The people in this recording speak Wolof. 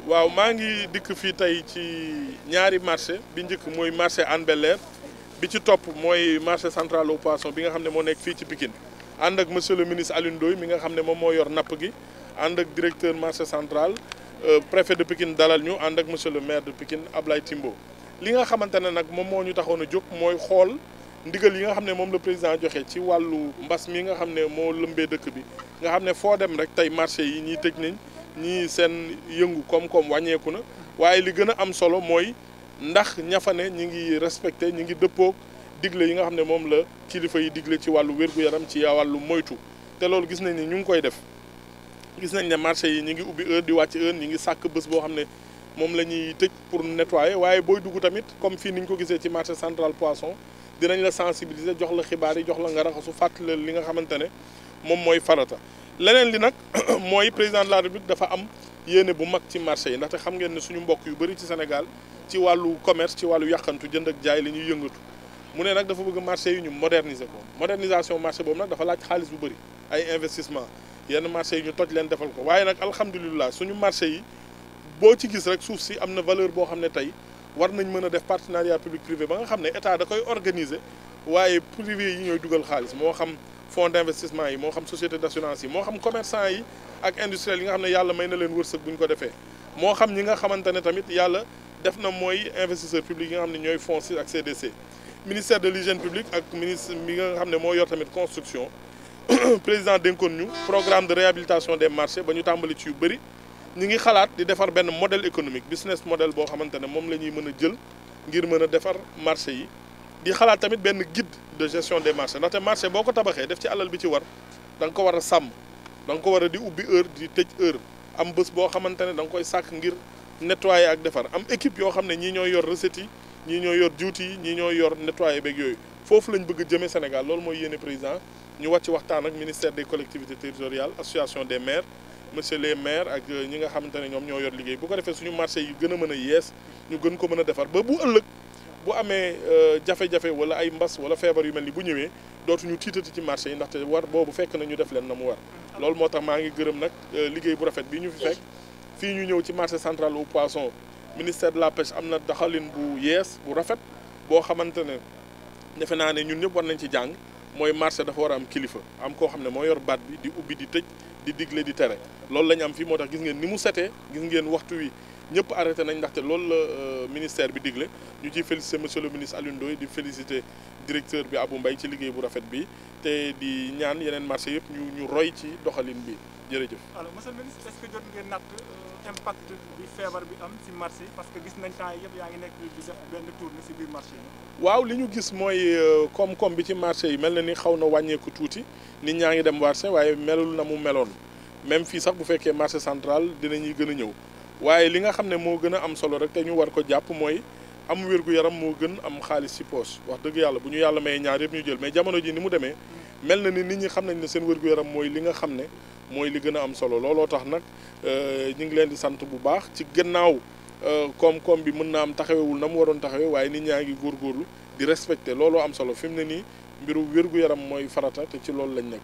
waaw maa ngi dikk fii tey ci ñaari marché bi njëkk mooy marché Hann Bel-Air bi ci topp mooy marché central au poisson bi nga xam ne moo nekk fii ci Pikine ànd ak monsieur le ministre Alioune Ndoye mi nga xam ne moom moo yor napp gi ànd ak directeur marché central préfet de Pikine dalal ñu ànd ak monsieur le maire de Pikine Ablaye Timbo. li nga xamante ne nag moom moo ñu taxoon a jóg mooy xool ndigal yi nga xam ne moom la président joxe ci wàllu mbas mi nga xam ne moo lëmbee dëkk bi nga xam ne foo dem rek tey marché yi ñiy tëj nañ ñii seen yëngu koom-koom wàññeeku na waaye li gën a am solo mooy ndax ñafa ne ñi ngi respecté ñi ngi dëppoog digle yi nga xam ne moom la kilifa yi digle ci wàllu wér-gu-yaram ci wàllu moytu te loolu gis nañ ni ñu ngi koy def gis nañ ne marché yi ñi ngi ubbi heure di wàcc heure ñi ngi sàkk bés boo xam ne moom la ñuy tëj pour nettoyer waaye booy dugg tamit comme fii ni ñu ko gisee ci marché central poisson dinañ la sensibiliser jox la xibaar yi jox la nga raxasu fàttali li nga xamante ne moom mooy farata leneen li nag mooy président de la République dafa am yéene bu mag ci marché yi ndaxte xam ngeen ne suñu mbokk yu bëri ci Sénégal ci wàllu commerce ci wàllu yàqantu jënd ak jaay la ñuy yëngatu mu ne nag dafa bëgg marché yi ñu moderniser ko modernisation marché boobu nag dafa laaj xaalis bu bëri ay investissement yenn marché yi ñu toj leen defal ko waaye nag alhamdulilah suñu marché yi boo ci gis rek suuf si am na valeur boo xam ne tey war nañ mën a def partenariat public privé ba nga xam ne état da koy organiser waaye privé yi ñooy dugal xaalis moo xam fonds d'investissement yi moo xam société d'assurance yi moo xam commerçant yi ak industriel yi nga xam ne yàlla may na leen wërsëg bu ñu ko defee moo xam ñi nga xamante ne tamit yàlla def na mooy investisseur public yi nga xam ne ñooy FONSIS ak CDC ministère de l'hygiène publique ak ministre mi nga xam ne moo yor tamit construction président dénkoon ñu programme de réhabilitation des marchés ba ñu tàmbali ci yu bëri ñi ngi xalaat di defar benn modèle économique business model boo xamante ne moom la ñuy mën a jël ngir mën a defar marché yi di xalaat tamit benn guide de gestion des marchés ndaxte marché boo ko tabaxee def ci alal bi ci war da nga ko war a sàmm da nga ko war a di ubbi heure di tëj heure am bés boo xamante ne da nga koy sàkk ngir nettoyer ak defar am équipe yoo xam ne ñii ñooy yor recettes yi ñii ñooy yor juuti yi ñii ñooy yor nettoyer beeg yooyu foofu lañ bëgg a jëmee Sénégal loolu mooy yéene président ñu wàcc waxtaan ak ministère des collectivités territoriales association des maires monsieur les maires ak ñi nga xamante ne ñoom ñoo yor liggéey bu ko defee suñu marché yi gën a mën a yees ñu gën ko mën a defar ba bu ëllëg bu amee jafe-jafe wala ay mbas wala feebar yu mel ni bu ñëwee dootuñu tiitati ci marché yi ndaxte war boobu fekk na ñu def leen na mu war loolu moo tax maa ngi gërëm nag liggéey bu rafet bi ñu fi fekk fii ñu ñëw ci marché central au poisson ministère de la pêche am na doxalin bu yees bu rafet boo xamante ne defe naa ne ñun ñëpp war nañ ci jàng mooy marché dafa war a am kilifa am koo xam ne moo yor baat bi di ubbi di tëj di digle di tere loolu la ñu am fii moo tax gis ngeen ni mu setee gis ngeen waxtu wi ñëpp arrêté nañ ndaxte loolu la ministère bi digle ñu ciy félicité monsieur le ministre Alioune Ndoye di félicité directeur bi Abou Mbaye ci liggéey bu rafet bi te di ñaan yeneen marché yëpp ñu roy ci doxalin bi jërëjëf. alors monsieur le ministre est-ce que jot ngeen natt impact bi feebar bi am ci marché parce que gis nañ temps yëpp yaa ngi nekk di def benn tournée ci biir marché yi. waaw li ñu gis mooy koom-koom bi ci marché yi mel na ni xaw na wàññeeku tuuti nit ñaa ngi dem marché waaye melul na mu meloon même fii sax bu fekkee marché central dinañuy gën a ñëw. waaye li nga xam ne moo gën a am solo rek te ñu war ko jàpp mooy am wér-gu-yaram moo gën am xaalis ci poche wax dëgg yàlla bu ñu yàlla mayee ñaar yëpp ñu jël mais jamono ji ni mu demee mel na ni nit ñi xam nañ ne seen wér-gu-yaram mooy li nga xam ne mooy li gën a am solo looloo tax nag ñu ngi leen di sant bu baax ci gannaaw koom-koom bi mën na am taxawewul na mu waroon taxawee waaye nit ñaa ngi góorgóorlu di respecté looloo am solo fi mu ne nii mbiru wér-gu-yaram mooy farata te ci loolu lañ nekk.